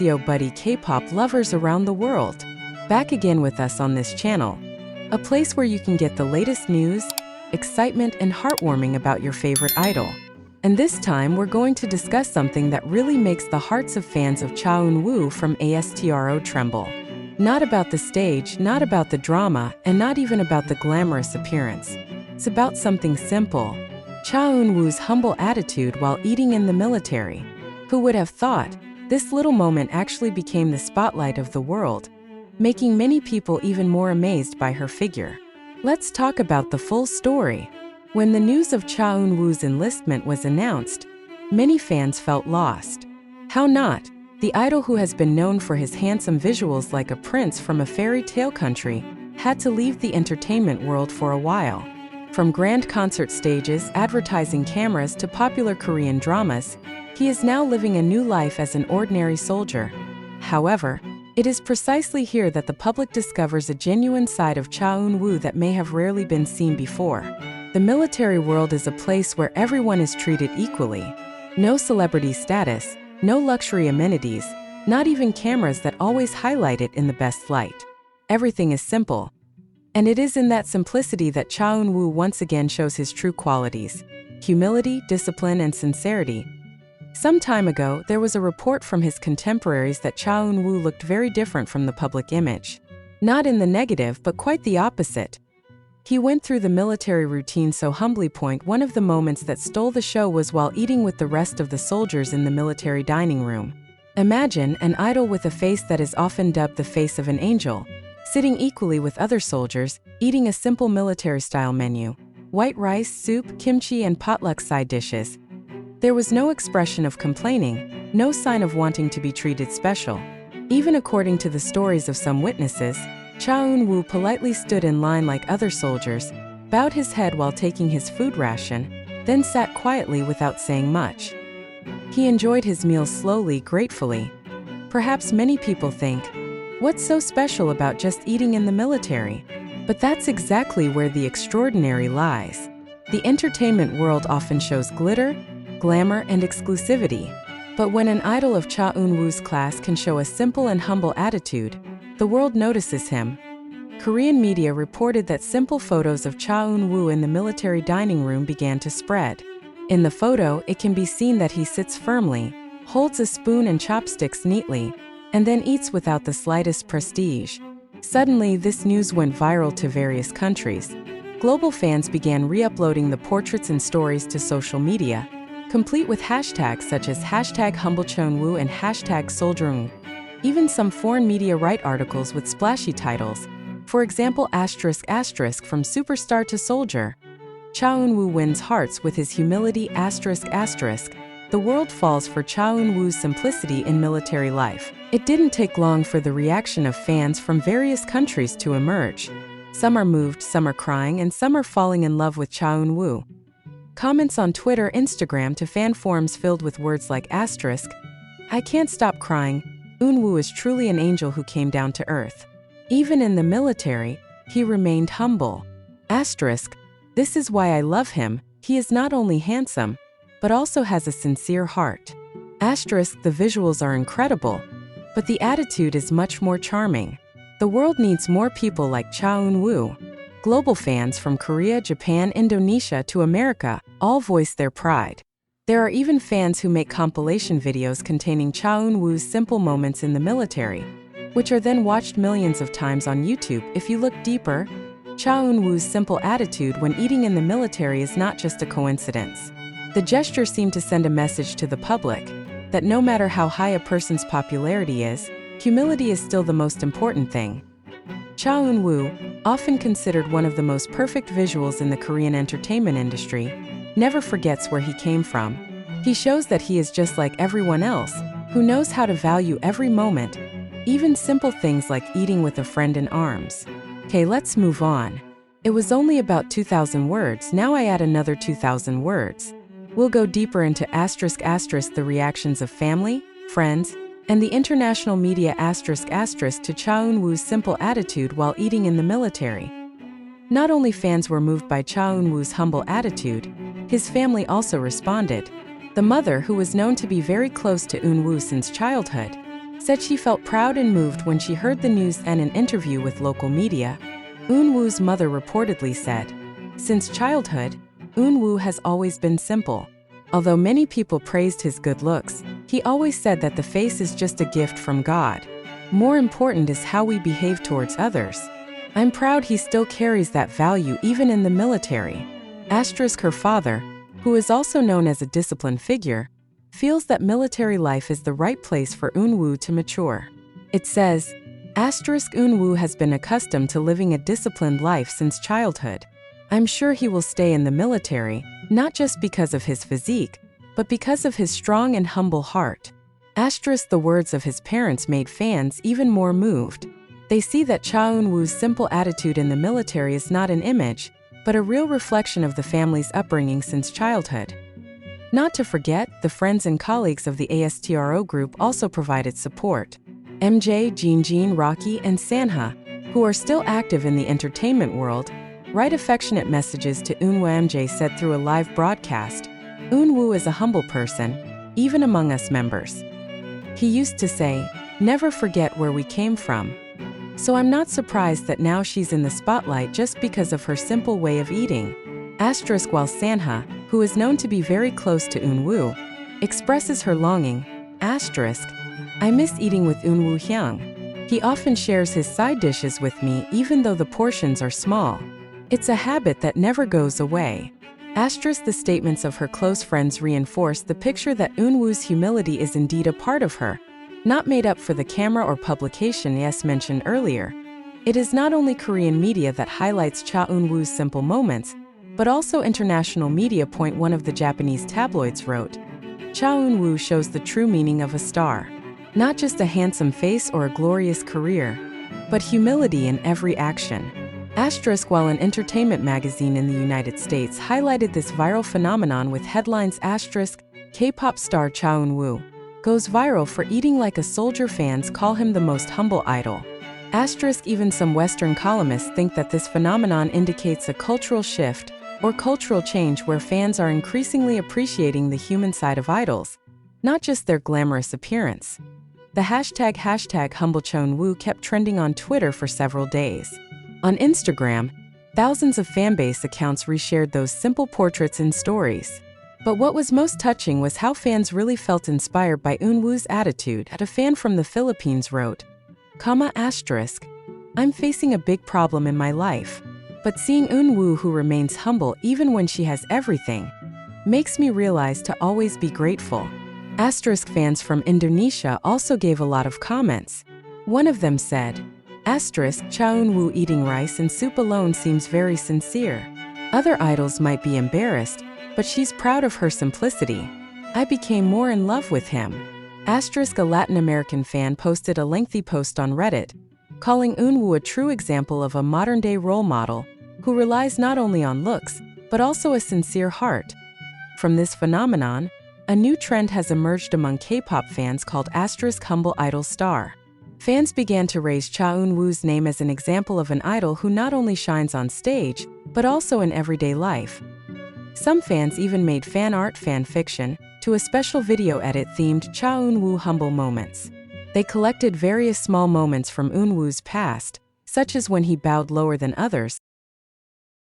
SEO buddy K-pop lovers around the world. Back again with us on this channel. A place where you can get the latest news, excitement, and heartwarming about your favorite idol. And this time we're going to discuss something that really makes the hearts of fans of Cha Eun Woo from ASTRO tremble. Not about the stage, not about the drama, and not even about the glamorous appearance. It's about something simple. Cha Eun Woo's humble attitude while eating in the military. Who would have thought? This little moment actually became the spotlight of the world, making many people even more amazed by her figure. Let's talk about the full story. When the news of Cha Eun Woo's enlistment was announced, many fans felt lost. How not? The idol, who has been known for his handsome visuals like a prince from a fairy tale country, had to leave the entertainment world for a while. From grand concert stages, advertising cameras, to popular Korean dramas, he is now living a new life as an ordinary soldier. However, it is precisely here that the public discovers a genuine side of Cha Eun Woo that may have rarely been seen before. The military world is a place where everyone is treated equally. No celebrity status, no luxury amenities, not even cameras that always highlight it in the best light. Everything is simple. And it is in that simplicity that Cha Eun Woo once again shows his true qualities: humility, discipline, and sincerity. Some time ago, there was a report from his contemporaries that Cha Eun Woo looked very different from the public image. Not in the negative, but quite the opposite. He went through the military routine so humbly. One of the moments that stole the show was while eating with the rest of the soldiers in the military dining room. Imagine an idol with a face that is often dubbed the face of an angel, sitting equally with other soldiers, eating a simple military-style menu: white rice, soup, kimchi, and potluck side dishes. There was no expression of complaining, no sign of wanting to be treated special. Even according to the stories of some witnesses, Cha Eun Woo politely stood in line like other soldiers, bowed his head while taking his food ration, then sat quietly without saying much. He enjoyed his meals slowly, gratefully. Perhaps many people think, what's so special about just eating in the military? But that's exactly where the extraordinary lies. The entertainment world often shows glitter, glamour, and exclusivity. But when an idol of Cha Eun Woo's class can show a simple and humble attitude, the world notices him. Korean media reported that simple photos of Cha Eun Woo in the military dining room began to spread. In the photo, it can be seen that he sits firmly, holds a spoon and chopsticks neatly, and then eats without the slightest prestige. Suddenly, this news went viral to various countries. Global fans began re-uploading the portraits and stories to social media, complete with hashtags such as #HumbleChaEunWoo and #SoldierEun. Even some foreign media write articles with splashy titles. For example, ** from superstar to soldier. Cha Eun Woo wins hearts with his humility, **. The world falls for Cha Eun Woo's simplicity in military life. It didn't take long for the reaction of fans from various countries to emerge. Some are moved, some are crying, and some are falling in love with Cha Eun Woo. Comments on Twitter, Instagram, to fan forums filled with words like **, I can't stop crying. Eun Woo is truly an angel who came down to earth. Even in the military, he remained humble. *, this is why I love him. He is not only handsome, but also has a sincere heart. *, the visuals are incredible, but the attitude is much more charming. The world needs more people like Cha Eun Woo. Global fans from Korea, Japan, Indonesia to America all voice their pride. There are even fans who make compilation videos containing Cha Eun Woo's simple moments in the military, which are then watched millions of times on YouTube. If you look deeper, Cha Eun Woo's simple attitude when eating in the military is not just a coincidence. The gesture seemed to send a message to the public that no matter how high a person's popularity is, humility is still the most important thing. Cha Eun Woo, often considered one of the most perfect visuals in the Korean entertainment industry, never forgets where he came from. He shows that he is just like everyone else, who knows how to value every moment, even simple things like eating with a friend in arms. Okay, let's move on. It was only about 2,000 words, now I add another 2,000 words. We'll go deeper into ***, the reactions of family, friends, and the international media *** to Cha Eun Woo's simple attitude while eating in the military. Not only fans were moved by Cha Eun Woo's humble attitude, his family also responded. The mother, who was known to be very close to Eun Woo since childhood, said she felt proud and moved when she heard the news and an interview with local media. Eun Woo's mother reportedly said, "Since childhood, Eun Woo has always been simple. Although many people praised his good looks, he always said that the face is just a gift from God. More important is how we behave towards others. I'm proud he still carries that value even in the military." Her father, who is also known as a disciplined figure, feels that military life is the right place for Eun Woo to mature. It says, Eun Woo has been accustomed to living a disciplined life since childhood. I'm sure he will stay in the military, not just because of his physique, but because of his strong and humble heart. The words of his parents made fans even more moved. They see that Cha Eun Woo's simple attitude in the military is not an image, but a real reflection of the family's upbringing since childhood. Not to forget, the friends and colleagues of the ASTRO group also provided support. MJ, Jin, Rocky, and Sanha, who are still active in the entertainment world, write affectionate messages to Eun Woo. MJ said through a live broadcast, "Eun Woo is a humble person, even among us members. He used to say, 'Never forget where we came from.' So I'm not surprised that now she's in the spotlight just because of her simple way of eating." While Sanha, who is known to be very close to Eun Woo, expresses her longing, "I miss eating with Eun Woo Hyung. He often shares his side dishes with me even though the portions are small. It's a habit that never goes away." The statements of her close friends reinforce the picture that Eun Woo's humility is indeed a part of her, not made up for the camera or publication mentioned earlier. It is not only Korean media that highlights Cha Eun Woo's simple moments, but also international media. One of the Japanese tabloids wrote, "Cha Eun Woo shows the true meaning of a star. Not just a handsome face or a glorious career, but humility in every action." While an entertainment magazine in the United States highlighted this viral phenomenon with headlines K-pop star Cha Eun Woo goes viral for eating like a soldier, fans call him the most humble idol. Even some Western columnists think that this phenomenon indicates a cultural shift or cultural change where fans are increasingly appreciating the human side of idols, not just their glamorous appearance. The hashtag humble Cha Eun Woo kept trending on Twitter for several days. On Instagram, thousands of fanbase accounts reshared those simple portraits and stories. But what was most touching was how fans really felt inspired by Eun Woo's attitude. A fan from the Philippines wrote, "I'm facing a big problem in my life, but seeing Eun Woo, who remains humble even when she has everything, makes me realize to always be grateful." Fans from Indonesia also gave a lot of comments. One of them said, Cha Eun Woo eating rice and soup alone seems very sincere. Other idols might be embarrassed, but she's proud of her simplicity. I became more in love with him. A Latin American fan posted a lengthy post on Reddit, calling Eun Woo a true example of a modern-day role model who relies not only on looks, but also a sincere heart. From this phenomenon, a new trend has emerged among K-pop fans called humble idol star. Fans began to raise Cha Eun Woo's name as an example of an idol who not only shines on stage, but also in everyday life. Some fans even made fan art fan fiction to a special video edit themed Cha Eun Woo humble moments. They collected various small moments from Eun Woo's past, such as when he bowed lower than others,